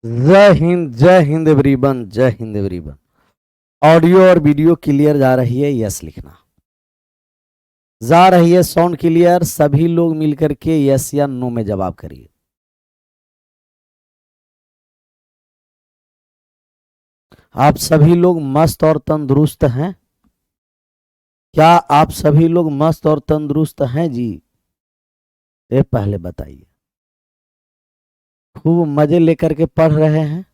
जय हिंद एवरीवन, जय Hind everyone. Audio और वीडियो क्लियर जा रही है? यस लिखना। जा रही है साउंड क्लियर? सभी लोग मिलकर के यस या नो में जवाब करिए। आप सभी लोग मस्त और तंदुरुस्त हैं? क्या आप सभी लोग मस्त और तंदुरुस्त हैं जी? ये पहले बताइए। खूब मजे लेकर के पढ़ रहे हैं?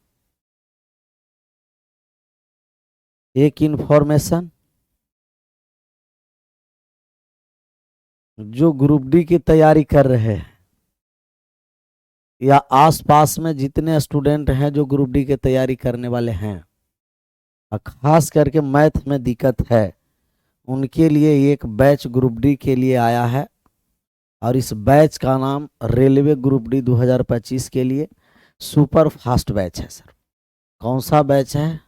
एक इंफॉर्मेशन, जो ग्रुप डी की तैयारी कर रहे हैं या आसपास में जितने स्टूडेंट हैं जो ग्रुप डी की तैयारी करने वाले हैं और खास करके मैथ में दिक्कत है, उनके लिए एक बैच ग्रुप डी के लिए आया है। और इस बैच का नाम रेलवे ग्रुप डी 2025 के लिए सुपर फास्ट बैच है सर। कौन सा बैच है?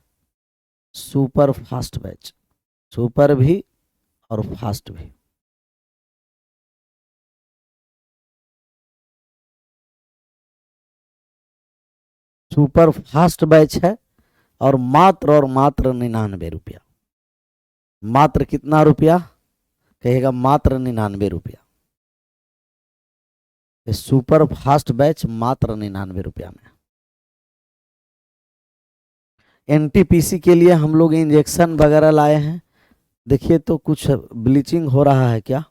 Super fast batch. सुपर भी और फास्ट भी। सुपर फास्ट बैच है और मात्र 99 रुपया। मात्र कितना रुपया कहेगा? मात्र 99 रुपया। सुपर फास्ट बैच मात्र 99 रुपया में। एनटीपीसी के लिए हम लोग इंजेक्शन वगैरह लाए हैं। देखिए तो कुछ ब्लीचिंग हो रहा है क्या?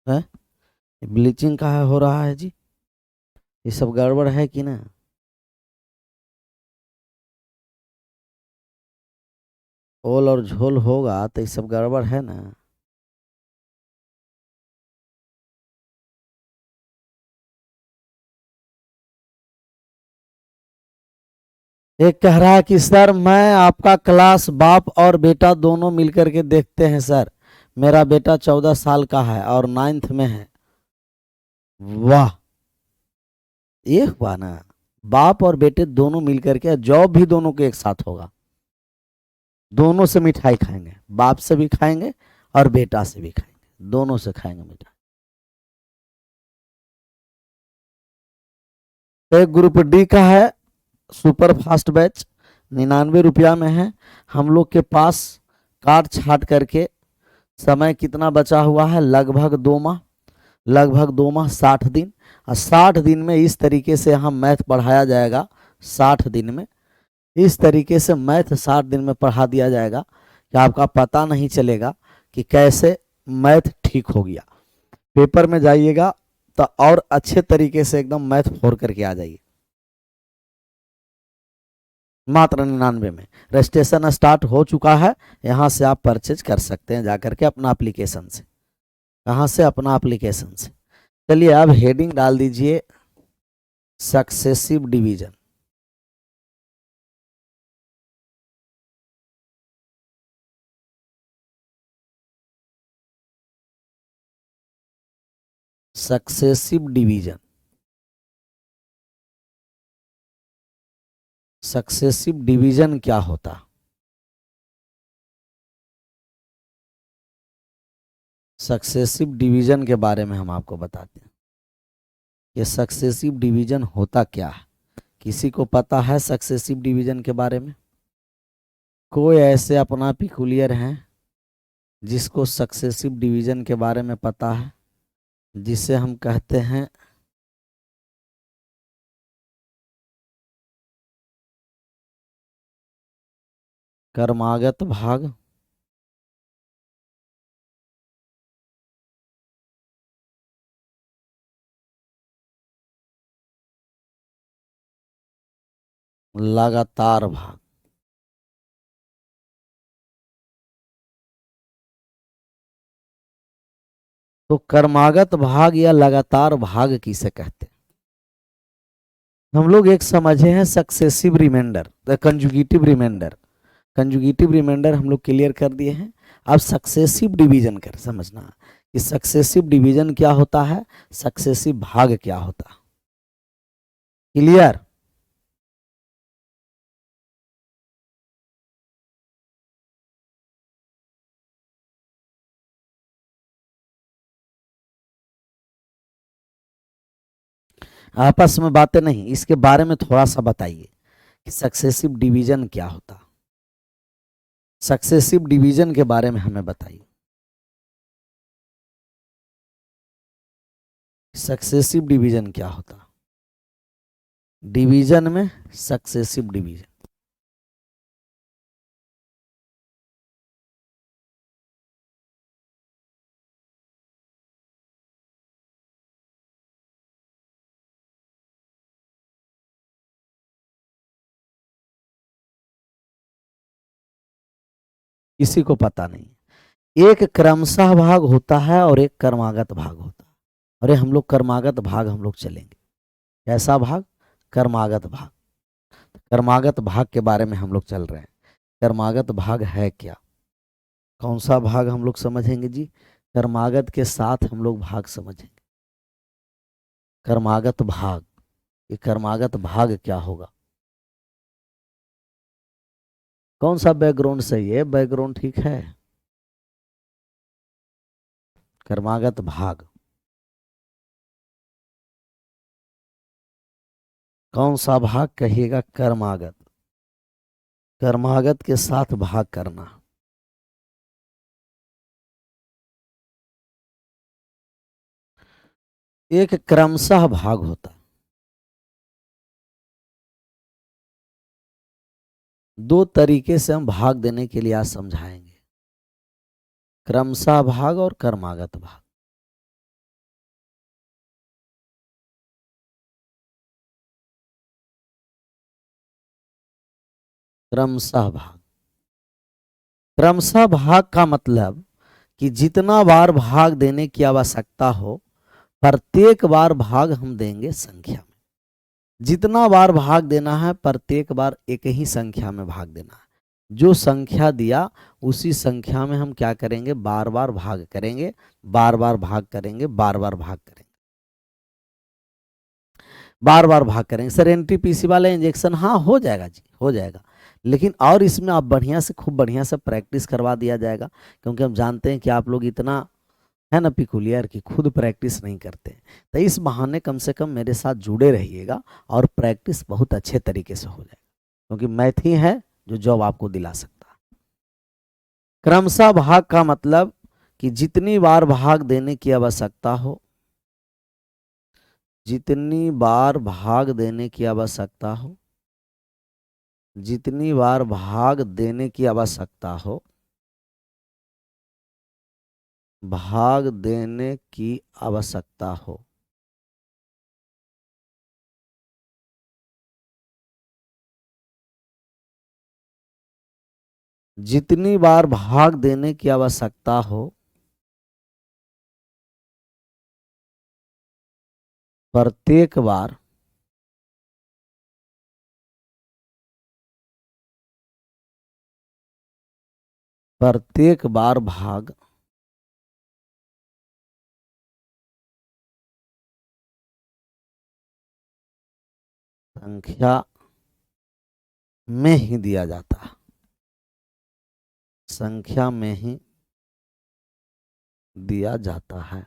है ब्लीचिंग का हो रहा है जी? ये सब गड़बड़ है कि ना? ओल और झोल होगा तो ये सब गड़बड़ है ना? एक कह रहा है कि सर मैं आपका क्लास बाप और बेटा दोनों मिलकर के देखते हैं सर। मेरा बेटा 14 साल का है और 9th में है। वाह, ये हुआ ना। बाप और बेटे दोनों मिलकर के जॉब भी दोनों के एक साथ होगा। दोनों से मिठाई खाएंगे, बाप से भी खाएंगे और बेटा से भी खाएंगे, दोनों से खाएंगे मिठाई। एक ग्रुप डी का है सुपर फास्ट बैच, 99 रुपया में है। हम लोग के पास काट छाट करके समय कितना बचा हुआ है? लगभग 2 माह। लगभग 2 माह 60 दिन। और 60 दिन में इस तरीके से हम मैथ पढ़ाया जाएगा। 60 दिन में इस तरीके से मैथ 60 दिन में पढ़ा दिया जाएगा कि आपका पता नहीं चलेगा कि कैसे मैथ ठीक हो गया। पेपर में जाइएगा तो और अच्छे तरीके से एकदम मैथ फोड़ करके आ जाइए। मात्र 99 में रजिस्ट्रेशन स्टार्ट हो चुका है। यहाँ से आप परचेज कर सकते हैं जाकर के अपना एप्लीकेशन से। कहाँ से? अपना एप्लीकेशन से। चलिए अब हेडिंग डाल दीजिए successive division. Successive division. Successive division क्या होता? सक्सेसिव डिवीजन के बारे में हम आपको बताते हैं। ये सक्सेसिव डिवीजन होता क्या है? किसी को पता है सक्सेसिव डिवीजन के बारे में? कोई ऐसे अपना पिकुलियर हैं जिसको सक्सेसिव डिवीजन के बारे में पता है, जिसे हम कहते हैं कर्मागत भाग। लगातार भाग। तो कर्मागत भाग या लगातार भाग किसे कहते हैं? हम लोग एक समझे हैं successive reminder, conjugative reminder. Conjugative reminder हम लोग क्लियर कर दिए हैं। अब सक्सेसिव डिवीजन कर समझना कि सक्सेसिव डिवीजन क्या होता है, सक्सेसिव भाग क्या होता है। क्लियर? आपस में बातें नहीं, इसके बारे में थोड़ा सा बताइए कि सक्सेसिव डिवीजन क्या होता। सक्सेसिव डिवीजन के बारे में हमें बताइए। सक्सेसिव डिवीजन क्या होता, डिवीजन में सक्सेसिव डिवीजन। किसी को पता नहीं। एक क्रमशः भाग होता है और एक कर्मागत भाग होता है। अरे हम लोग कर्मागत भाग हम लोग चलेंगे। कैसा भाग? कर्मागत भाग। कर्मागत भाग के बारे में हम लोग चल रहे हैं। कर्मागत भाग है क्या? कौन सा भाग हम लोग समझेंगे जी? कर्मागत के साथ हम लोग भाग समझेंगे। कर्मागत भाग, ये कर्मागत भाग क्या होगा? कौन सा बैकग्राउंड सही है? बैकग्राउंड ठीक है? कर्मागत भाग कौन सा भाग कहिएगा? कर्मागत। कर्मागत के साथ भाग करना। एक क्रमशः भाग होता है। दो तरीके से हम भाग देने के लिए आज समझाएंगे, क्रमशः भाग और कर्मागत भाग। क्रमशः भाग, क्रमशः भाग का मतलब कि जितना बार भाग देने की आवश्यकता हो प्रत्येक बार भाग हम देंगे संख्या में। जितना बार भाग देना है प्रत्येक बार एक ही संख्या में भाग देना है। जो संख्या दिया उसी संख्या में हम क्या करेंगे? बार बार भाग करेंगे, बार बार भाग करेंगे, बार बार भाग करेंगे, बार बार भाग करेंगे। सर एनटीपीसी वाला इंजेक्शन, हाँ हो जाएगा जी, हो जाएगा। लेकिन और इसमें आप बढ़िया से, खूब बढ़िया से प्रैक्टिस करवा दिया जाएगा, क्योंकि हम जानते हैं कि आप लोग इतना है ना पिकुलियर कि खुद प्रैक्टिस नहीं करते। तो इस बहाने कम से कम मेरे साथ जुड़े रहिएगा और प्रैक्टिस बहुत अच्छे तरीके से हो जाएगा, क्योंकि मैथ ही है जो जॉब आपको दिला सकता है। क्रमशः भाग का मतलब कि जितनी बार भाग देने की आवश्यकता हो, जितनी बार भाग देने की आवश्यकता हो, जितनी बार भाग देने की आवश्यकता हो, भाग देने की आवश्यकता हो, जितनी बार भाग देने की आवश्यकता हो प्रत्येक बार, प्रत्येक बार भाग संख्या में ही दिया जाता है, संख्या में ही दिया जाता है।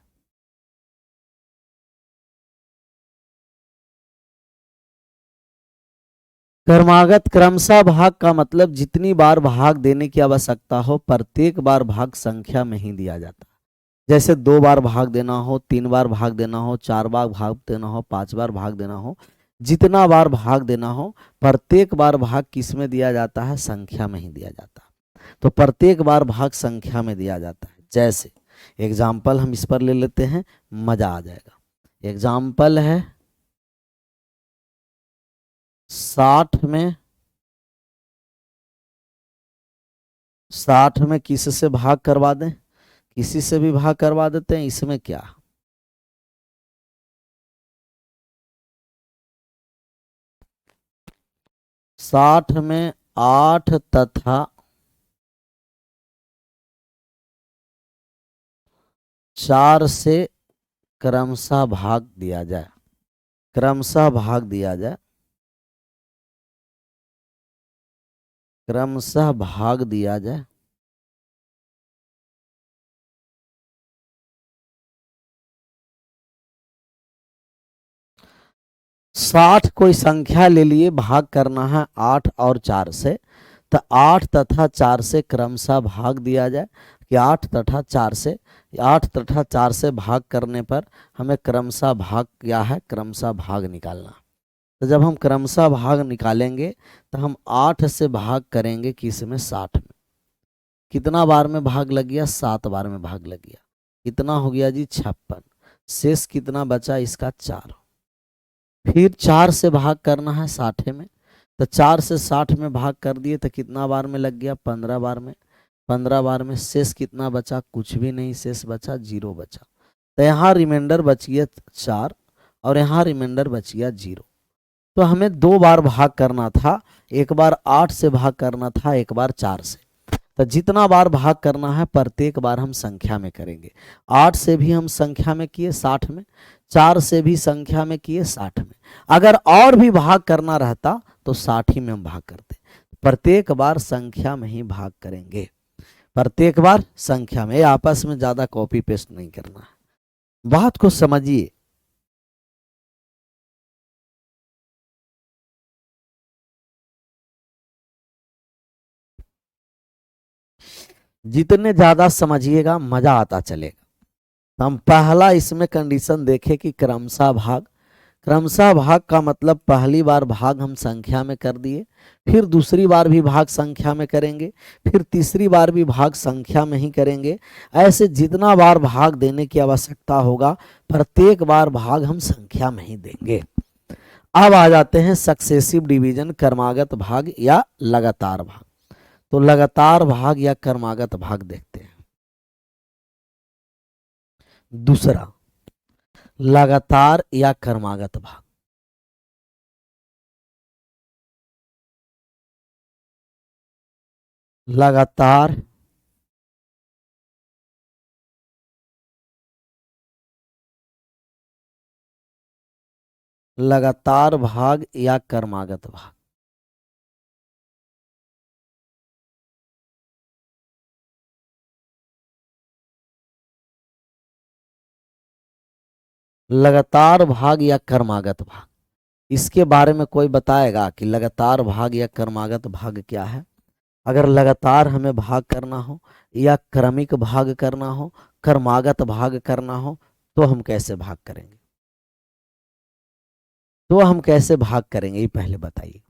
क्रमागत क्रमशः भाग का मतलब जितनी बार भाग देने की आवश्यकता हो प्रत्येक बार भाग संख्या में ही दिया जाता है। जैसे 2 बार भाग देना हो, 3 बार भाग देना हो, 4 बार भाग देना हो, 5 बार भाग देना हो, जितना बार भाग देना हो प्रत्येक बार भाग किस में दिया जाता है? संख्या में ही दिया जाता है। तो प्रत्येक बार भाग संख्या में दिया जाता है। जैसे एग्जाम्पल हम इस पर ले लेते हैं, मजा आ जाएगा। एग्जाम्पल है 60 में, 60 में किस से भाग करवा दें? किसी से भी भाग करवा देते हैं। इसमें क्या? 60 में 8 तथा 4 से क्रमशः भाग दिया जाए, क्रमशः भाग दिया जाए, क्रमशः भाग दिया जाए, 60 कोई संख्या ले लिए, भाग करना है 8 और 4 से, तो 8 तथा 4 से क्रमशः भाग दिया जाए कि 8 तथा 4 से भाग करने पर हमें क्रमशः भाग क्या है, क्रमशः भाग निकालना। तो जब हम क्रमशः भाग निकालेंगे तो हम 8 से भाग करेंगे किस में, 60 में। कितना बार में भाग लग गया, 7 बार में भाग लग गया। कितना हो गया जी, 56। शेष कितना बचा इसका, 4। फिर 4 से भाग करना है 60 में, तो 4 से 60 में भाग कर दिए तो कितना बार में लग गया, 15 बार में। 15 बार में शेष कितना बचा, कुछ भी नहीं, शेष बचा 0 बचा। तो यहाँ रिमाइंडर बच गया 4 और यहाँ रिमाइंडर बच गया 0। तो हमें 2 बार भाग करना था, एक बार 8 से भाग करना था, एक बार 4 से। तो जितना बार भाग करना है प्रत्येक बार हम संख्या में करेंगे। 8 से भी हम संख्या में किए 60 में, 4 से भी संख्या में किए 60 में। अगर और भी भाग करना रहता तो 60 ही में हम भाग करते। प्रत्येक बार संख्या में ही भाग करेंगे, प्रत्येक बार संख्या में। आपस में ज्यादा कॉपी पेस्ट नहीं करना है, बात को समझिए। जितने ज्यादा समझिएगा मजा आता चलेगा। हम पहला इसमें कंडीशन देखें कि क्रमशः भाग। क्रमशः भाग का मतलब पहली बार भाग हम संख्या में कर दिए, फिर दूसरी बार भी भाग संख्या में करेंगे, फिर तीसरी बार भी भाग संख्या में ही करेंगे। ऐसे जितना बार भाग देने की आवश्यकता होगा प्रत्येक बार भाग हम संख्या में ही देंगे। अब आ जाते हैं सक्सेसिव डिवीजन, क्रमागत भाग या लगातार भाग। तो लगातार भाग या क्रमागत भाग देखते हैं। दूसरा, लगातार या क्रमागत भाग। लगातार लगातार भाग या क्रमागत भाग। लगातार भाग या क्रमागत भाग, इसके बारे में कोई बताएगा कि लगातार भाग या क्रमागत भाग क्या है। अगर लगातार हमें भाग करना हो या क्रमिक भाग करना हो, क्रमागत भाग करना हो, तो हम कैसे भाग करेंगे, तो हम कैसे भाग करेंगे ये पहले बताइए।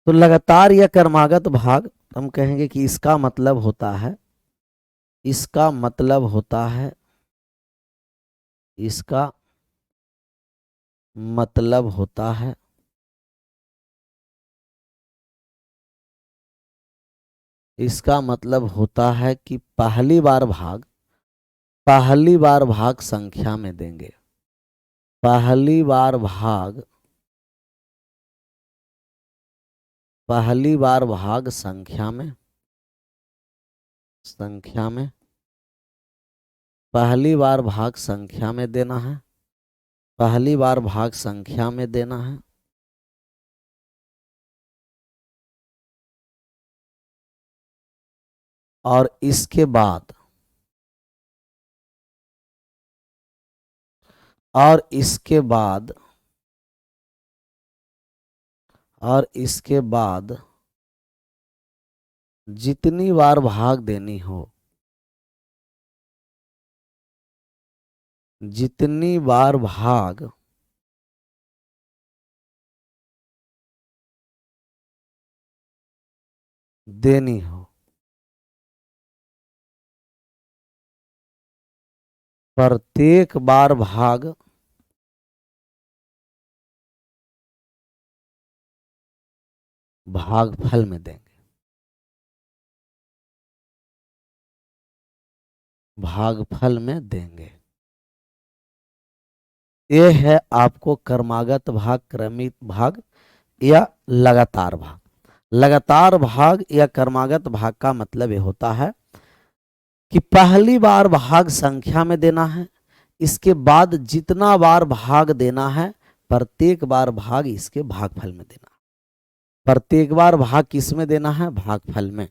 तो लगातार या क्रमागत भाग हम कहेंगे कि इसका मतलब होता है, इसका मतलब होता है, इसका मतलब होता है इसका मतलब होता है कि पहली बार भाग संख्या में देंगे। पहली बार भाग पहली बार भाग संख्या में पहली बार भाग संख्या में देना है, पहली बार भाग संख्या में देना है। और इसके बाद और इसके बाद और इसके बाद जितनी बार भाग देनी हो, जितनी बार भाग देनी हो, प्रत्येक बार भागफल में देंगे। भागफल में देंगे। ये है आपको क्रमागत भाग, क्रमिक भाग या लगातार भाग। लगातार भाग या क्रमागत भाग का मतलब ये होता है कि पहली बार भाग संख्या में देना है, इसके बाद जितना बार भाग देना है प्रत्येक बार भाग इसके भागफल में देना है। प्रत्येक बार भाग किस में देना है, भागफल में।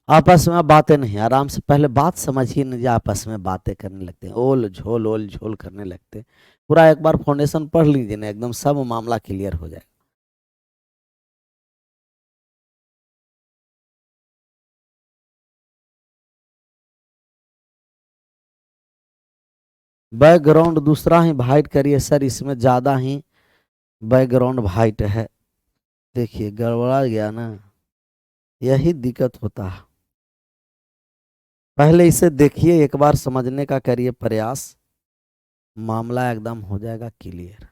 आपस में बातें नहीं, आराम से पहले बात समझिए, नहीं आपस में बातें करने लगते हैं, ओल झोल करने लगते हैं। पूरा एक बार फाउंडेशन पढ़ लीजिए ना, एकदम सब मामला क्लियर हो जाएगा। बैकग्राउंड दूसरा ही वाइट करिए सर, इसमें ज्यादा ही बैकग्राउंड वाइट है। देखिए गड़बड़ा गया ना, यही दिक्कत होता है। पहले इसे देखिए, एक बार समझने का करिए प्रयास, मामला एकदम हो जाएगा क्लियर।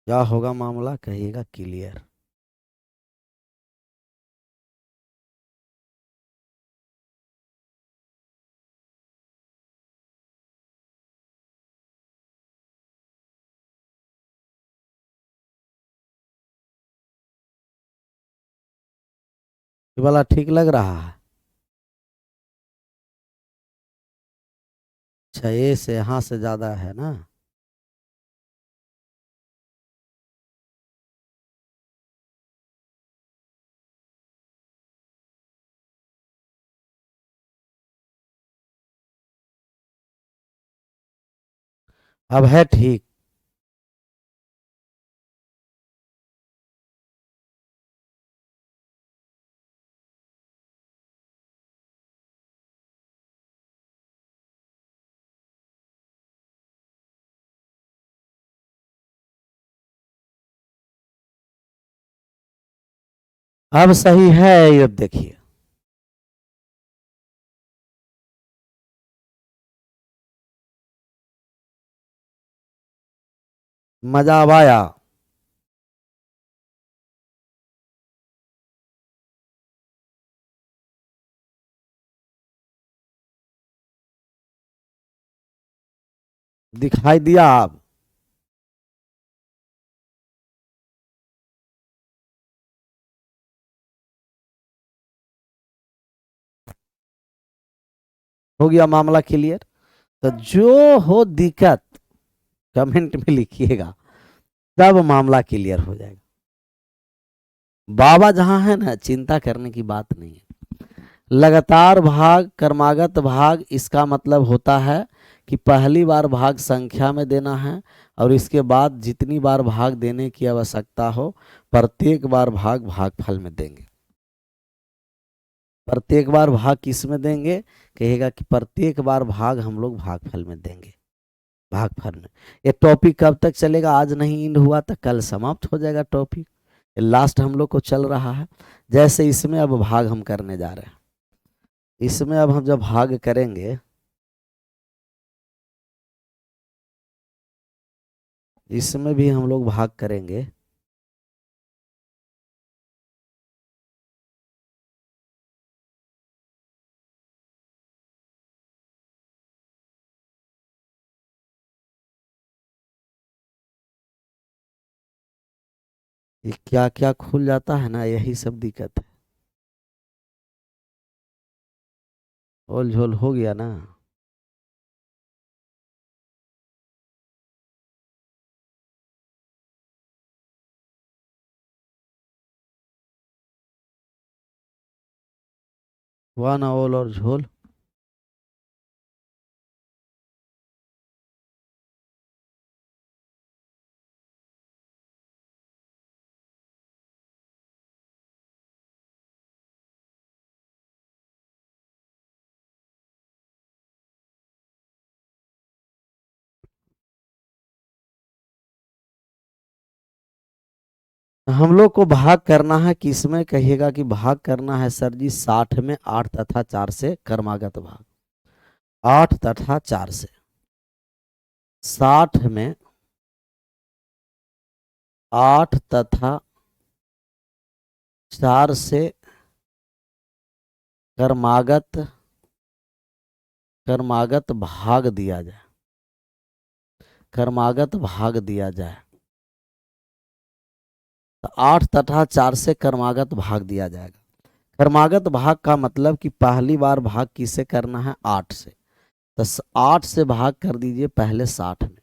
क्या होगा मामला, कहिएगा क्लियर। ये वाला ठीक लग रहा है। अच्छा, ए से यहाँ से ज्यादा है ना। अब है ठीक। अब सही है, ये देखिए। मजा अब आया। दिखाई दिया अब। हो गया मामला क्लियर। तो जो हो दिक्कत कमेंट में लिखिएगा, तब मामला क्लियर हो जाएगा। बाबा जहां है ना, चिंता करने की बात नहीं है। लगातार भाग, कर्मागत भाग, इसका मतलब होता है कि पहली बार भाग संख्या में देना है, और इसके बाद जितनी बार भाग देने की आवश्यकता हो, प्रत्येक बार भाग भागफल में देंगे। प्रत्येक बार भाग किस में देंगे, कहेगा कि प्रत्येक बार भाग हम लोग भागफल में देंगे। भागफल में। ये टॉपिक कब तक चलेगा, आज नहीं इंड हुआ तो कल समाप्त हो जाएगा टॉपिक। लास्ट हम लोग को चल रहा है। जैसे इसमें अब भाग हम करने जा रहे हैं, इसमें अब हम जब भाग करेंगे, इसमें भी हम लोग भाग करेंगे। ये क्या क्या खुल जाता है ना, यही सब दिक्कत है। ओल झोल हो गया ना। हुआ ना ओल और झोल। हम लोग को भाग करना है किसमें, कहिएगा कि भाग करना है सर जी 60 में 8 तथा 4 से, कर्मागत भाग 8 तथा 4 से। 60 में 8 तथा 4 से कर्मागत, कर्मागत भाग दिया जाए, कर्मागत भाग दिया जाए। तो 8 तथा 4 से कर्मागत भाग दिया जाएगा। कर्मागत भाग का मतलब कि पहली बार भाग किससे करना है, 8 से। तो 8 से भाग कर दीजिए पहले 60 में।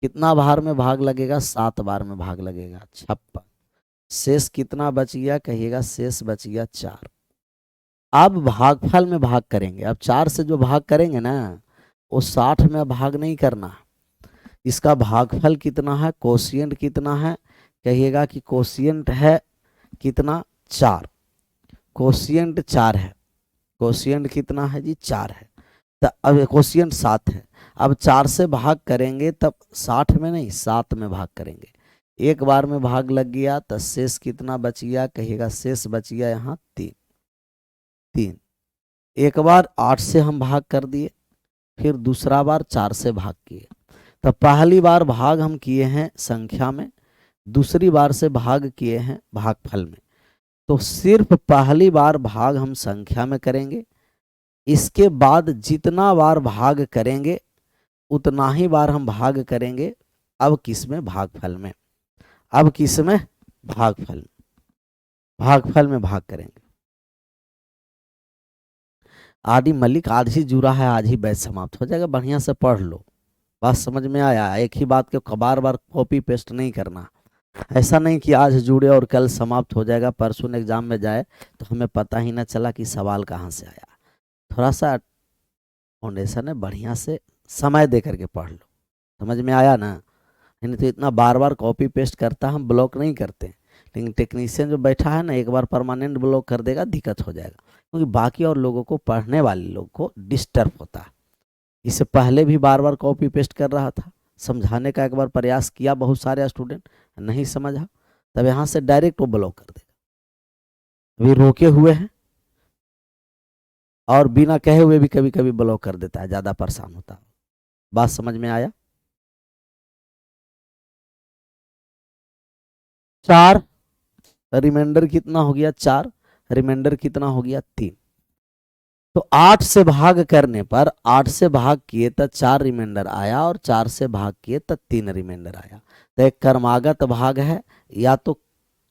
कितना बार में भाग लगेगा, 7 बार में भाग लगेगा, 56। शेष कितना बच गया, कहिएगा शेष बच गया 4। अब भागफल में भाग करेंगे। अब 4 से जो भाग करेंगे ना, वो 60 में भाग नहीं करना। इसका भागफल कितना है, कोशिएंट कितना है, कहिएगा कि कोशिएंट है कितना, 4। कोशिएंट 4 है। कोशिएंट कितना है जी, 4 है। तो अब कोशिएंट 7 है। अब 4 से भाग करेंगे तब 60 में नहीं, 7 में भाग करेंगे। एक बार में भाग लग गया तो शेष कितना बच गया, कहिएगा शेष बच गया यहाँ 3। एक बार 8 से हम भाग कर दिए, फिर दूसरा बार 4 से भाग किए। तो पहली बार भाग हम किए हैं संख्या में, दूसरी बार से भाग किए हैं भागफल में। तो सिर्फ पहली बार भाग हम संख्या में करेंगे, इसके बाद जितना बार भाग करेंगे उतना ही बार हम भाग करेंगे। अब किस में, भागफल में। अब किस में, भागफल में। भागफल में भाग करेंगे। आदि मलिक आज ही जुड़ा है, आज ही बैच समाप्त हो जाएगा। बढ़िया से पढ़ लो, बात समझ में आया। एक ही बात को बार बार कॉपी पेस्ट नहीं करना। ऐसा नहीं कि आज जुड़े और कल समाप्त हो जाएगा, परसों एग्जाम में जाए तो हमें पता ही ना चला कि सवाल कहाँ से आया। थोड़ा सा फाउंडेशन है, बढ़िया से समय दे करके पढ़ लो। समझ में आया ना। नहीं तो इतना बार बार कॉपी पेस्ट करता, हम ब्लॉक नहीं करते, लेकिन टेक्नीशियन जो बैठा है ना, एक बार परमानेंट ब्लॉक कर देगा, दिक्कत हो जाएगा। क्योंकि बाकी और लोगों को, पढ़ने वाले लोग को डिस्टर्ब होता है। इससे पहले भी बार बार कॉपी पेस्ट कर रहा था, समझाने का एक बार प्रयास किया, बहुत सारे स्टूडेंट नहीं समझा, तब यहाँ से डायरेक्ट वो ब्लॉक कर देगा। अभी रोके हुए हैं और बिना कहे हुए भी कभी कभी ब्लॉक कर देता है, ज्यादा परेशान होता है। बात समझ में आया। 4 रिमाइंडर कितना हो गया, 4 रिमाइंडर कितना हो गया, 3। तो 8 से भाग करने पर, 8 से भाग किए तो 4 रिमाइंडर आया, और 4 से भाग किए तो 3 रिमाइंडर आया। तो एक क्रमागत भाग है, या तो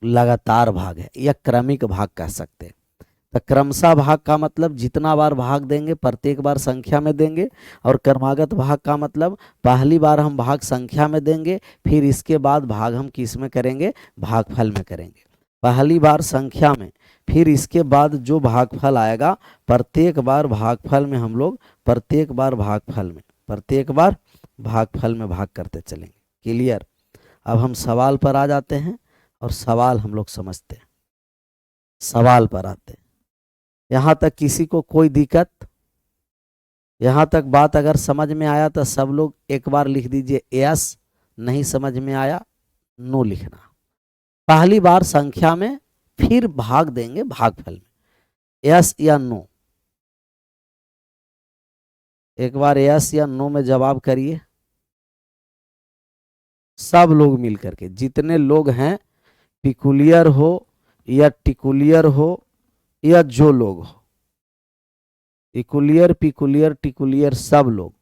लगातार भाग है, या क्रमिक भाग कह सकते हैं। तो क्रमशः भाग का मतलब जितना बार भाग देंगे प्रत्येक बार संख्या में देंगे, और क्रमागत भाग का मतलब पहली बार हम भाग संख्या में देंगे, फिर इसके बाद भाग हम किस में करेंगे, भागफल में करेंगे। पहली बार संख्या में, फिर इसके बाद जो भागफल आएगा प्रत्येक बार भागफल में हम लोग, प्रत्येक बार भागफल में, प्रत्येक बार भागफल में भाग करते चलेंगे। क्लियर। अब हम सवाल पर आ जाते हैं और सवाल हम लोग समझते हैं। सवाल पर आते हैं। यहाँ तक किसी को कोई दिक्कत, यहाँ तक बात अगर समझ में आया तो सब लोग एक बार लिख दीजिए यस, नहीं समझ में आया नो लिखना। पहली बार संख्या में, फिर भाग देंगे भागफल में, यस या नो। एक बार यस या नो में जवाब करिए, सब लोग मिल करके, जितने लोग हैं, पिकुलियर हो या टिकुलियर हो या जो लोग हो, इकुलियर पिकुलियर टिकुलियर सब लोग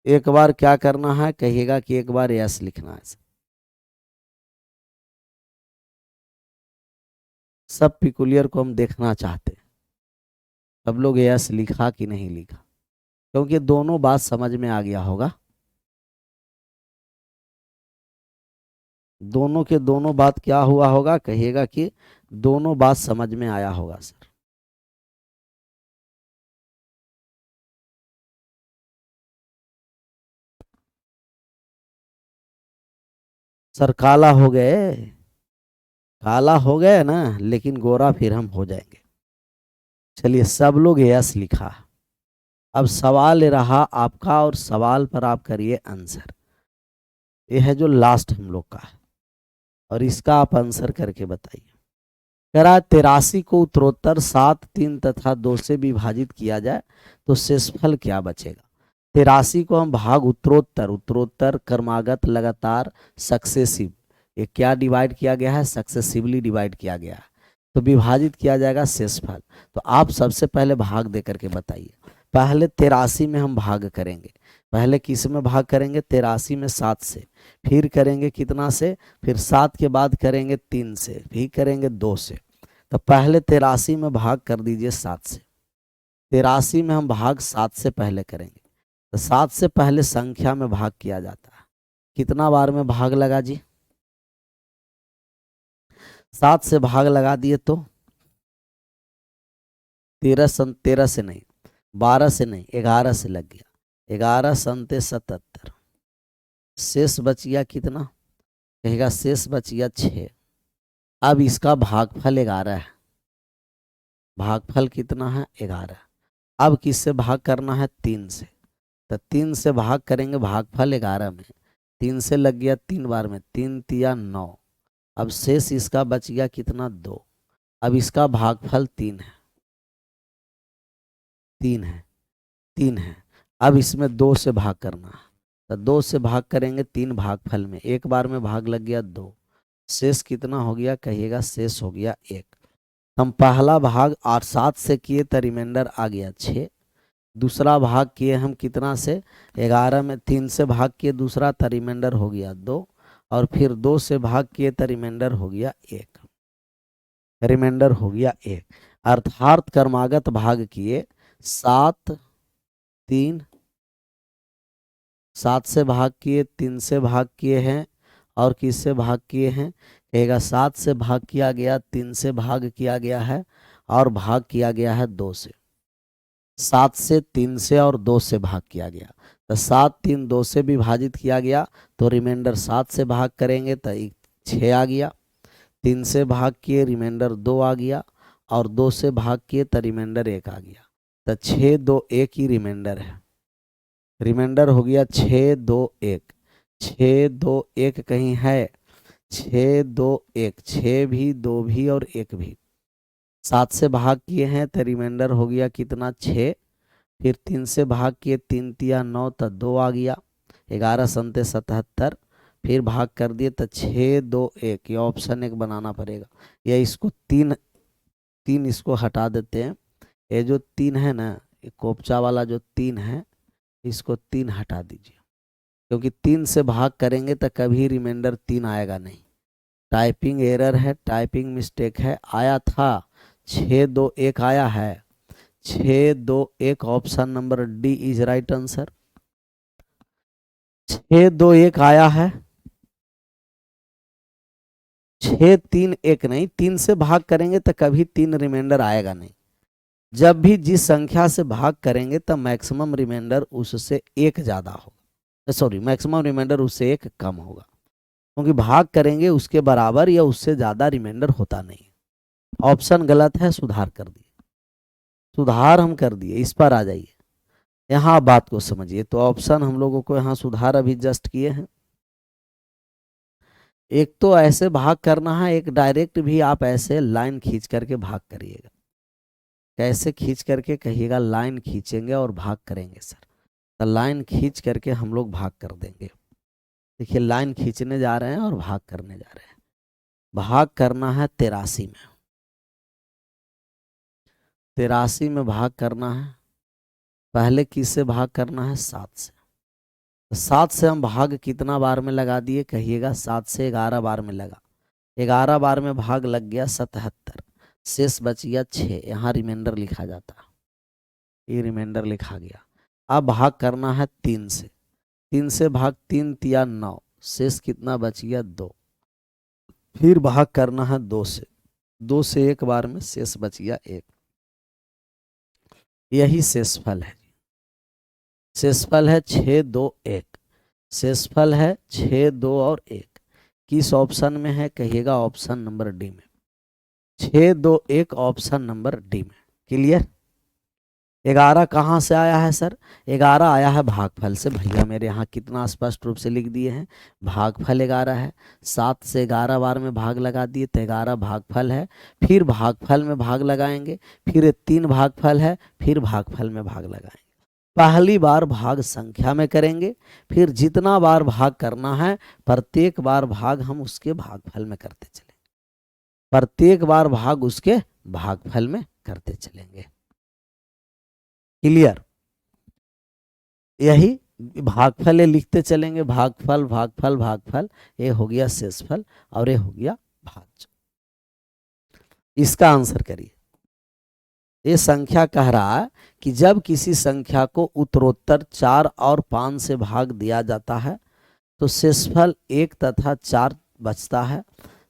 एक बार क्या करना है, कहिएगा कि एक बार यस लिखना है। सब पिकुलियर को हम देखना चाहते हैं, सब लोग यस लिखा कि नहीं लिखा, क्योंकि दोनों बात समझ में आ गया होगा। दोनों के दोनों बात क्या हुआ होगा, कहिएगा कि दोनों बात समझ में आया होगा। सर काला हो गए, काला हो गए ना, लेकिन गोरा फिर हम हो जाएंगे। चलिए सब लोग यस लिखा। अब सवाल रहा आपका, और सवाल पर आप करिए आंसर। यह है जो लास्ट हम लोग का है, और इसका आप आंसर करके बताइए। कह रहा है 83 को उत्तरोत्तर 7, 3 तथा 2 से विभाजित किया जाए तो शेषफल क्या बचेगा। 83 को हम भाग उत्तरोत्तर, उत्तरोत्तर क्रमागत लगातार सक्सेसिव, ये क्या डिवाइड किया गया है, सक्सेसिवली डिवाइड किया गया है, तो विभाजित किया जाएगा शेषफल। तो आप सबसे पहले भाग दे करके बताइए। पहले 83 में हम भाग करेंगे, पहले किस में भाग करेंगे, 83 में 7 से, फिर करेंगे कितना से, फिर 7 के बाद करेंगे 3 से, फिर करेंगे 2 से। तो पहले 83 में भाग कर दीजिए 7 से। 83 में हम भाग 7 से पहले करेंगे, तो 7 से पहले संख्या में भाग किया जाता है। कितना बार में भाग लगा जी? 7 से भाग लगा दिए तो 13 से नहीं, 12 से नहीं, 11 से लग गया। 11 संते 77, शेष बच गया कितना? कहेगा शेष बच गया 6। अब इसका भागफल 11 है। भागफल कितना है? 11। अब किससे भाग करना है? 3 से। तो 3 से भाग करेंगे भागफल 11 में। 3 से लग गया 3 बार में, 3 तिया 9। अब शेष इसका बच गया कितना? 2। अब इसका भागफल 3 है, 3 है, 3 है। अब इसमें 2 से भाग करना है। तो 2 से भाग करेंगे 3 भागफल में, एक बार में भाग लग गया 2। शेष कितना हो गया? कहिएगा शेष हो गया 1। हम पहला भाग 8 7 से किए तो रिमाइंडर आ गया 6। दूसरा भाग किए हम कितना से? 11 में 3 से भाग किए दूसरा, तो रिमाइंडर हो गया 2। और फिर 2 से भाग किए तो रिमाइंडर हो गया 1। रिमाइंडर हो गया 1। अर्थात क्रमागत भाग किए 7 3, 7 से भाग किए, 3 से भाग किए हैं, और किससे भाग किए हैं? कहेगा 7 से भाग किया गया, 3 से भाग किया गया है, और भाग किया गया है 2 से। 7 से, 3 से और 2 से भाग किया गया। तो 7 3 2 से विभाजित किया गया, तो रिमाइंडर 7 से भाग करेंगे तो 6 आ गया। 3 से भाग किए रिमाइंडर 2 आ गया, और 2 से भाग किए तो रिमाइंडर 1 आ गया। तो 6 2 1 ही रिमाइंडर है। रिमाइंडर हो गया 6 2 1। 6 2 1 कहीं है? 6 2 1, 6 भी, 2 भी और 1 भी। 7 से भाग किए हैं तो रिमाइंडर हो गया कितना? 6। फिर 3 से भाग किए, 3 तिया 9, तो 2 आ गया। 11 संते 77, फिर भाग कर दिए तो 6 2 1। ये ऑप्शन 1 बनाना पड़ेगा। या इसको 3 3 इसको हटा देते हैं। ये जो 3 है ना, ये कोपचा वाला जो 3 है, इसको 3 हटा दीजिए, क्योंकि 3 से भाग करेंगे तो कभी रिमाइंडर 3 आएगा नहीं। टाइपिंग एरर है, टाइपिंग मिस्टेक है। आया था 6 2 1 आया है। 6 2 1 option number D is right answer. 6 2 1 आया है। 6 3 1 नहीं, 3 से भाग करेंगे तो कभी 3 रिमाइंडर आएगा नहीं। जब भी जिस संख्या से भाग करेंगे तो मैक्सिमम रिमाइंडर उससे 1 ज्यादा होगा, सॉरी मैक्सिमम रिमाइंडर उससे 1 कम होगा, क्योंकि भाग करेंगे उसके बराबर या उससे ज्यादा रिमाइंडर होता नहीं। ऑप्शन गलत है, सुधार कर दिए, सुधार हम कर दिए। इस पर आ जाइए, यहाँ बात को समझिए। तो ऑप्शन हम लोगों को यहाँ सुधार अभी जस्ट किए हैं। एक तो ऐसे भाग करना है, एक डायरेक्ट भी आप ऐसे लाइन खींच करके भाग करिएगा। कैसे खींच करके? कहिएगा लाइन खींचेंगे और भाग करेंगे सर। तो लाइन खींच करके हम लोग भाग कर देंगे। देखिए लाइन खींचने जा रहे हैं और भाग करने जा रहे हैं। भाग करना है 83 में, 83 में भाग करना है। पहले किससे भाग करना है? 7 से। तो 7 से हम भाग कितना बार में लगा दिए? कहिएगा 7 से 11 बार में लगा। 11 बार में भाग लग गया 77, शेष बच गया 6। यहाँ रिमाइंडर लिखा जाता, ये रिमाइंडर लिखा गया। अब भाग करना है 3 से। 3 से भाग 3 तिया 9, शेष कितना बच गया? 2। फिर भाग करना है 2 से। 2 से एक बार में शेष बच गया 1। यही शेषफल है। शेषफल है 6 2 1। शेषफल है 6 2 और 1। किस ऑप्शन में है? कहिएगा ऑप्शन नंबर डी में। 6 2 1 ऑप्शन नंबर डी में। क्लियर? 11 कहाँ से आया है सर? 11 आया है भागफल से। भैया मेरे यहाँ कितना स्पष्ट रूप से लिख दिए हैं। भागफल 11 है। 7 से 11 बार में भाग लगा दिए तो 11 भागफल है। फिर भागफल में भाग लगाएंगे, फिर 3 भागफल है, फिर भागफल में भाग लगाएंगे। पहली बार भाग संख्या में करेंगे, फिर जितना बार भाग करना है प्रत्येक बार भाग हम उसके भागफल में करते चलेंगे। प्रत्येक बार भाग उसके भागफल में करते चलेंगे। क्लियर? यही भागफल लिखते चलेंगे। भागफल भागफल भागफल, ये हो गया शेषफल और ये हो गया भाज्य। इसका आंसर करिए। ये संख्या कह रहा है कि जब किसी संख्या को उत्तरोत्तर 4 और 5 से भाग दिया जाता है तो शेषफल 1 तथा 4 बचता है।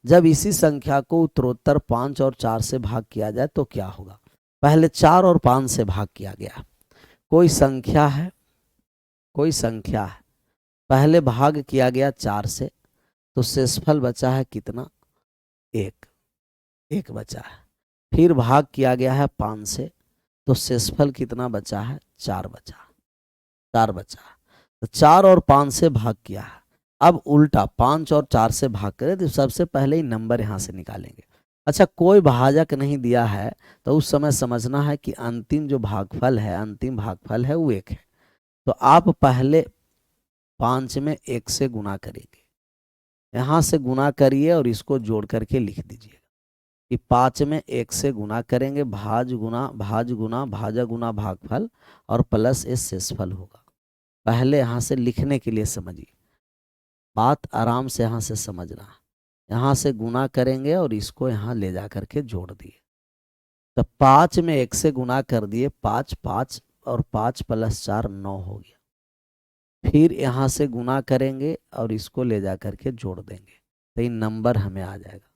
जब इसी संख्या को उत्तरोत्तर 5 और 4 से भाग किया जाए तो क्या होगा। पहले 4 और 5 से भाग किया गया, कोई संख्या है, कोई संख्या है, पहले भाग किया गया 4 से तो शेषफल बचा है कितना, 1, 1 बचा है। फिर भाग किया गया है 5 से तो शेषफल कितना बचा है, 4 बचा, 4 बचा। तो 4 और 5 से भाग किया है। अब उल्टा 5 और 4 से भाग करें तो सबसे पहले ही नंबर यहां से निकालेंगे। अच्छा, कोई भाजक नहीं दिया है तो उस समय समझना है कि अंतिम जो भागफल है, अंतिम भागफल है वो 1 है। तो आप पहले 5 में 1 से गुना करेंगे, यहां से गुना करिए और इसको जोड़ करके लिख दीजिए कि 5 में 1 से गुना करेंगे, भाज गुना भाजा गुना भागफल और प्लस इस शेषफल होगा। पहले यहां से लिखने के लिए समझिए, बात आराम से यहां से समझना है। यहां से गुना करेंगे और इसको यहां ले जा करके जोड़ दिए। तो 5 में 1 से गुना कर दिए, 5 5 और 5 प्लस 4 9 हो गया। फिर यहां से गुना करेंगे और इसको ले जा करके जोड़ देंगे तो ये नंबर हमें आ जाएगा,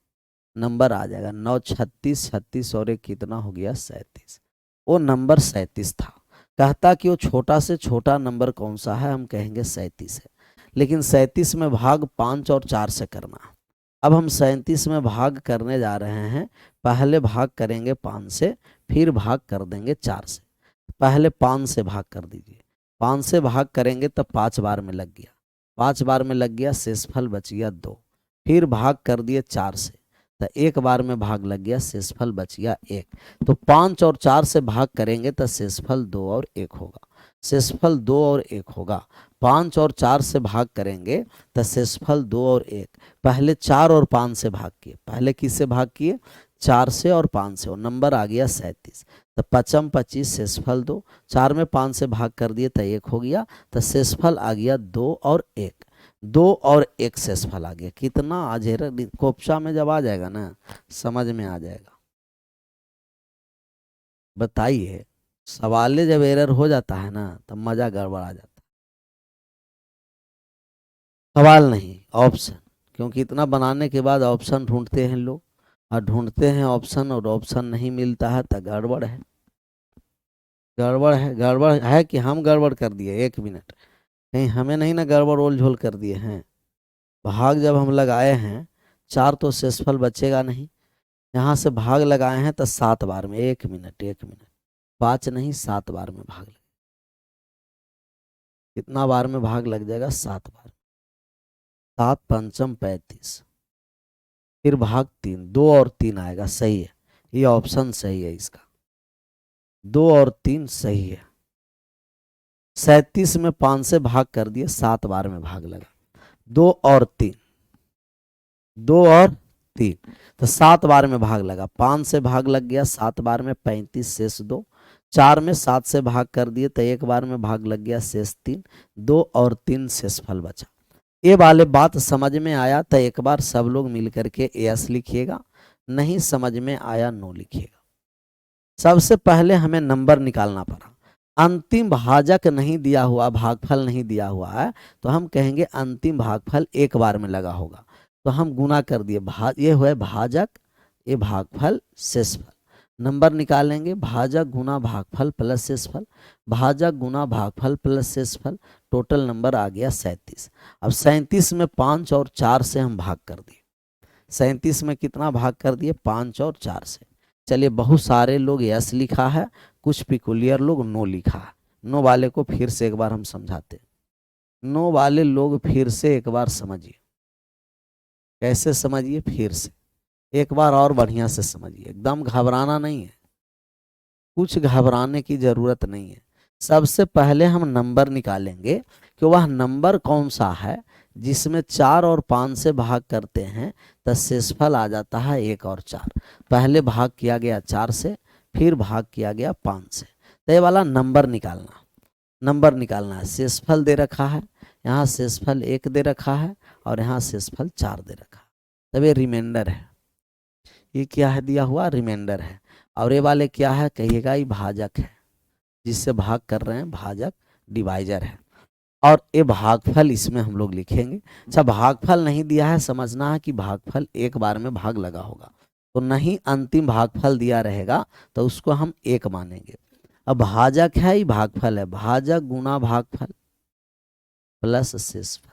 नंबर आ जाएगा 9 36 36 और एक कितना हो गया 37। वो नंबर 37 था। कहता कि वो छोटा से छोटा नंबर कौन सा है, हम कहेंगे 37 है। लेकिन 37 में भाग 5 और 4 से करना। अब हम 37 में भाग करने जा रहे हैं। पहले भाग करेंगे 5 से, फिर भाग कर देंगे 4 से। पहले 5 से भाग कर दीजिए, 5 से भाग करेंगे तब 5 बार में लग गया, 5 बार में लग गया, शेषफल बच गया 2। फिर भाग कर दिए 4 से तो 1 बार में भाग लग गया, शेषफल बच गया 1। तो 5 और 4 से भाग करेंगे तो शेषफल 2 और 1 होगा, शेषफल 2 और 1 होगा। 5 और 4 से भाग करेंगे तो शेषफल 2 और 1। पहले 4 और 5 से भाग किए, पहले किससे भाग किए, 4 से और 5 से, और नंबर आ गया 37। तो 5 25 शेषफल 2, 4 में 5 से भाग कर दिए तो 1 हो गया, तो शेषफल आ गया 2 और 1, 2 और 1 शेषफल आ गया। कितना आज कोपचा में जब आ जाएगा ना समझ में आ जाएगा। बताइए, सवाल जब एरर हो जाता है ना तब मजा गड़बड़ आ जाता है। सवाल नहीं, ऑप्शन, क्योंकि इतना बनाने के बाद ऑप्शन ढूंढते हैं लोग, और ढूंढते हैं ऑप्शन और ऑप्शन नहीं मिलता है तो गड़बड़ है। गड़बड़ है, गड़बड़ है कि हम गड़बड़ कर दिए, 1 मिनट, कहीं हमें नहीं ना गड़बड़ ओल झोल कर दिए हैं। भाग जब हम लगाए हैं 4 तो शेषफल बचेगा नहीं, यहाँ से भाग लगाए हैं तो 7 बार में, 1 मिनट 1 मिनट, 5 नहीं 7 बार में भाग लगे। कितना बार में भाग लग जाएगा, 7 बार। 7 पंचम 35, फिर भाग 3, 2 और 3 आएगा, सही है, ये ऑप्शन सही है इसका, 2 और 3 सही है। 37 में 5 से भाग कर दिए, 7 बार में भाग लगा, 2 और 3, 2 और 3, तो 7 बार में भाग लगा, 5 से भाग लग गया 7 बार में, 35 शेष 2, 4 में 7 से भाग कर दिए तो 1 बार में भाग लग गया, शेष 3, 2 और 3 शेषफल बचा। ये वाले बात समझ में आया तो एक बार सब लोग मिल करके एस लिखिएगा, नहीं समझ में आया नो लिखिएगा। सबसे पहले हमें नंबर निकालना पड़ा, अंतिम भाजक नहीं दिया हुआ, भागफल नहीं दिया हुआ है तो हम कहेंगे अंतिम भागफल 1 बार में लगा होगा, तो हम गुना कर दिए, ये हुआ भाजक, ये भागफल शेषफल। नंबर निकालेंगे, भाजक गुना भागफल प्लस शेषफल, भाजक गुना भागफल प्लस शेषफल, टोटल नंबर आ गया 37। अब 37 में 5 और 4 से हम भाग कर दिए, 37 में कितना भाग कर दिए, 5 और 4 से। चलिए, बहुत सारे लोग यस लिखा है, कुछ पिकुलियर लोग नो लिखा है। नो वाले को फिर से एक बार हम समझाते, नो वाले लोग फिर से एक बार समझिए, कैसे समझिए, फिर से एक बार और बढ़िया से समझिए, एकदम घबराना नहीं है, कुछ घबराने की जरूरत नहीं है। सबसे पहले हम नंबर निकालेंगे कि वह नंबर कौन सा है जिसमें 4 और 5 से भाग करते हैं तो शेषफल आ जाता है 1 और 4। पहले भाग किया गया 4 से, फिर भाग किया गया 5 से, तो ये वाला नंबर निकालना, नंबर निकालना है। शेषफल दे रखा है, यहाँ शेषफल 1 दे रखा है और यहाँ शेषफल 4 दे रखा है, तब ये रिमाइंडर है। ये क्या है दिया हुआ, रिमाइंडर है। और ये वाले क्या है, कहिएगा ये भाजक है, जिससे भाग कर रहे हैं, भाजक डिवाइजर है। और ये भागफल इसमें हम लोग लिखेंगे। अच्छा, भागफल नहीं दिया है, समझना है कि भागफल एक बार में भाग लगा होगा, तो नहीं अंतिम भागफल दिया रहेगा तो उसको हम एक मानेंगे। अब भाजक है, ये भागफल है, भाजक गुना भागफल प्लस शेषफल,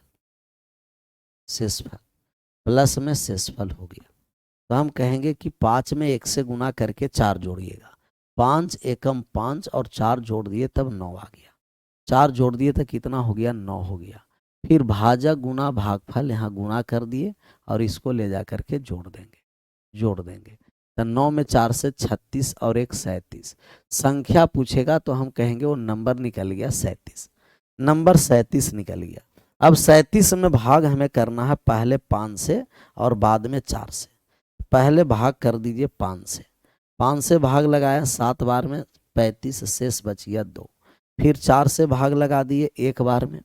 शेषफल प्लस में शेषफल हो गया। तो हम कहेंगे कि 5 में 1 से गुना करके 4 जोड़िएगा, 5 एकम 5 और 4 जोड़ दिए तब 9 आ गया, 4 जोड़ दिए तो कितना हो गया, 9 हो गया। फिर भाजक गुना भागफल यहाँ गुना कर दिए और इसको ले जा करके जोड़ देंगे, जोड़ देंगे। तो 9 में 4 से 36 और 1 37, संख्या पूछेगा तो हम कहेंगे वो नंबर निकल गया 37, नंबर 37 निकल गया। अब 37 में भाग हमें करना है पहले 5 से और बाद में 4 से। पहले भाग कर दीजिए 5 से, 5 से भाग लगाया 7 बार में 35, शेष बच गया 2। फिर 4 से भाग लगा दिए एक बार में,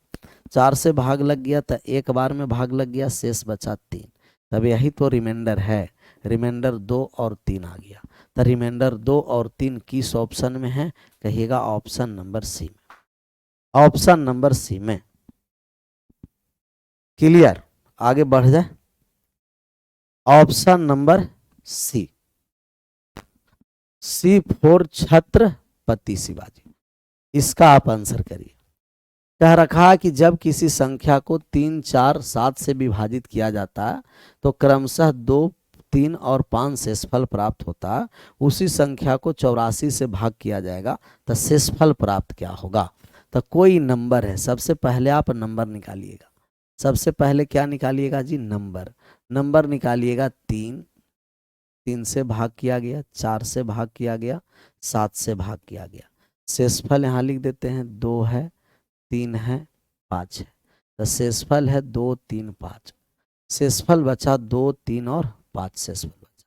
4 से भाग लग गया तो एक बार में भाग लग गया, शेष बचा 3। तब यही तो रिमाइंडर है, रिमाइंडर 2 और 3 आ गया। तो रिमाइंडर 2 और 3 किस ऑप्शन में है, कहिएगा ऑप्शन नंबर सी में, ऑप्शन नंबर सी में। क्लियर, आगे बढ़ जाए, option number C, C for Chhatrapati Shivaji, इसका आप आंसर करिए। कह रखा है कि जब किसी संख्या को 3, 4, 7 से विभाजित किया जाता है तो क्रमशः 2, 3 और 5 शेषफल प्राप्त होता है, उसी संख्या को 84 से भाग किया जाएगा तो शेषफल प्राप्त क्या होगा। तो कोई नंबर है, सबसे पहले आप नंबर निकालिएगा, सबसे पहले क्या निकालिएगा जी, नंबर। नंबर निकालिएगा 3, 3 से भाग किया गया, 4 से भाग किया गया, 7 से भाग किया गया। शेषफल यहाँ लिख देते हैं, 2 है, 3 है, 5 है। तो शेषफल है 2, 3, 5, शेषफल बचा 2, 3 और 5 शेषफल बचा।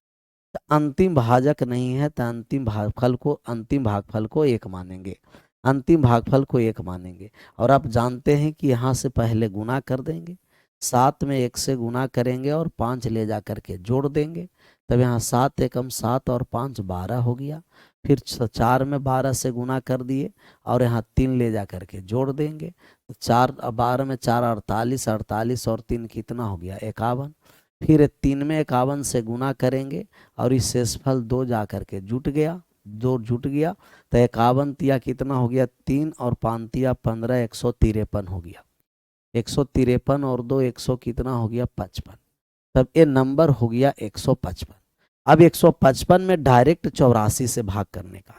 तो अंतिम भाजक नहीं है तो अंतिम भागफल को एक मानेंगे, अंतिम भागफल को एक मानेंगे। और आप जानते हैं कि यहाँ से पहले गुना कर देंगे, 7 में 1 से गुना करेंगे और 5 ले जा करके जोड़ देंगे। तब यहाँ 7 एकम 7 और 5 12 हो गया। फिर 4 में 12 से गुना कर दिए और यहाँ 3 ले जा करके जोड़ देंगे। 4 12 में 4 48, 48 और 3 कितना हो गया, 51। फिर 3 में 51 से गुना करेंगे और इस शेषफल 2 जा करके जुट गया, 2 जुट गया तो 51 तिया कितना हो गया, 3 और 5 तिया 15, 153 हो गया। 153 और 2 100 कितना हो गया, 55। तब ये नंबर हो गया 155। अब 155 में डायरेक्ट 84 से भाग करने का,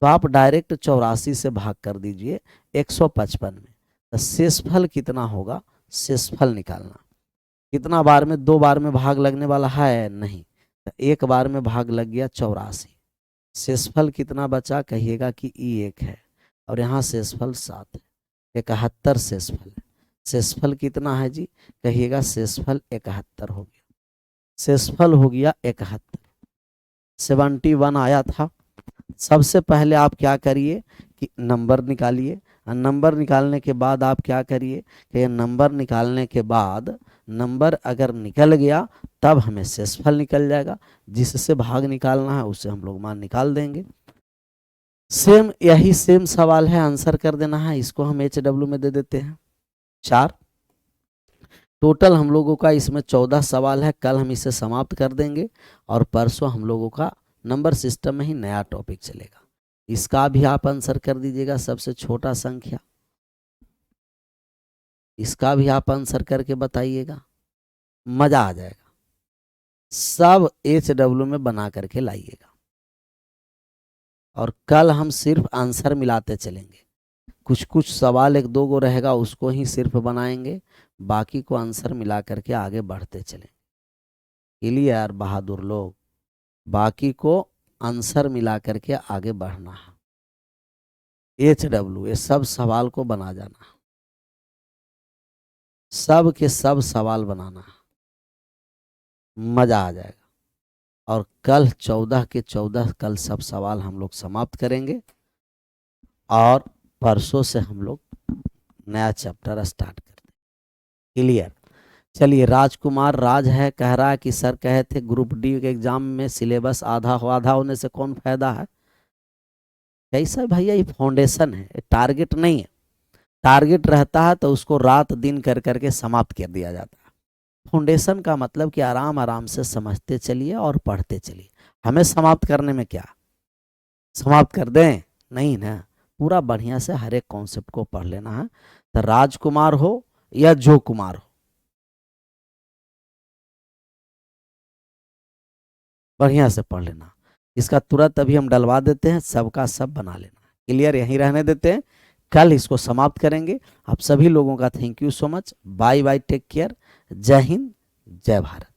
तो आप डायरेक्ट 84 से भाग कर दीजिए 155 में। तो शेषफल कितना होगा, शेषफल निकालना। कितना बार में, 2 बार में भाग लगने वाला है नहीं, तो एक बार में भाग लग गया 84। शेषफल कितना बचा, कहिएगा कि E1 है और यहाँ शेषफल 7 है, 71 शेषफल है। शेषफल कितना है जी, कहिएगा शेषफल 71 हो गया, शेषफल हो गया 71, 71 आया था। सबसे पहले आप क्या करिए कि नंबर निकालिए, और नंबर निकालने के बाद आप क्या करिए कि नंबर निकालने के बाद नंबर अगर निकल गया तब हमें शेषफल निकल जाएगा, जिससे भाग निकालना है उससे हम लोग मान निकाल देंगे। सेम यही सेम सवाल है, आंसर कर देना है। इसको हम HW में दे देते हैं 4। टोटल हम लोगों का इसमें 14 सवाल है। कल हम इसे समाप्त कर देंगे और परसों हम लोगों का नंबर सिस्टम में ही नया टॉपिक चलेगा। इसका भी आप आंसर कर दीजिएगा, सबसे छोटा संख्या, इसका भी आप आंसर करके बताइएगा, मजा आ जाएगा। सब HW में बना करके लाइएगा और कल हम सिर्फ आंसर मिलाते चलेंगे। कुछ कुछ सवाल 1-2 गो रहेगा उसको ही सिर्फ बनाएंगे, बाकी को आंसर मिला करके आगे बढ़ते चलेंगे। क्लियर बहादुर लोग, बाकी को आंसर मिला करके आगे बढ़ना है। HW ये सब सवाल को बना जाना, सब के सब सवाल बनाना, मजा आ जाएगा। और कल 14 के 14 कल सब सवाल हम लोग समाप्त करेंगे और परसों से हम लोग नया चैप्टर स्टार्ट करते हैं। क्लियर। चलिए, राजकुमार राज है, कह रहा है कि सर कहे थे ग्रुप डी के एग्जाम में सिलेबस आधा होने से कौन फायदा है। कैसा भैया, ये फाउंडेशन है, ये टारगेट नहीं है। टारगेट रहता है तो उसको रात दिन कर करके समाप्त कर दिया जाता है। फाउंडेशन का मतलब कि आराम आराम से समझते चलिए और पढ़ते चलिए। हमें समाप्त करने में क्या, समाप्त कर दें, नहीं ना, पूरा बढ़िया से हर एक कॉन्सेप्ट को पढ़ लेना है। तो राजकुमार हो या जो कुमार हो, बढ़िया से पढ़ लेना। इसका तुरंत अभी हम डलवा देते हैं, सबका सब बना लेना। क्लियर, यहीं रहने देते हैं, कल इसको समाप्त करेंगे। आप सभी लोगों का thank you so much. Bye bye, take care, जय हिंद, जय भारत।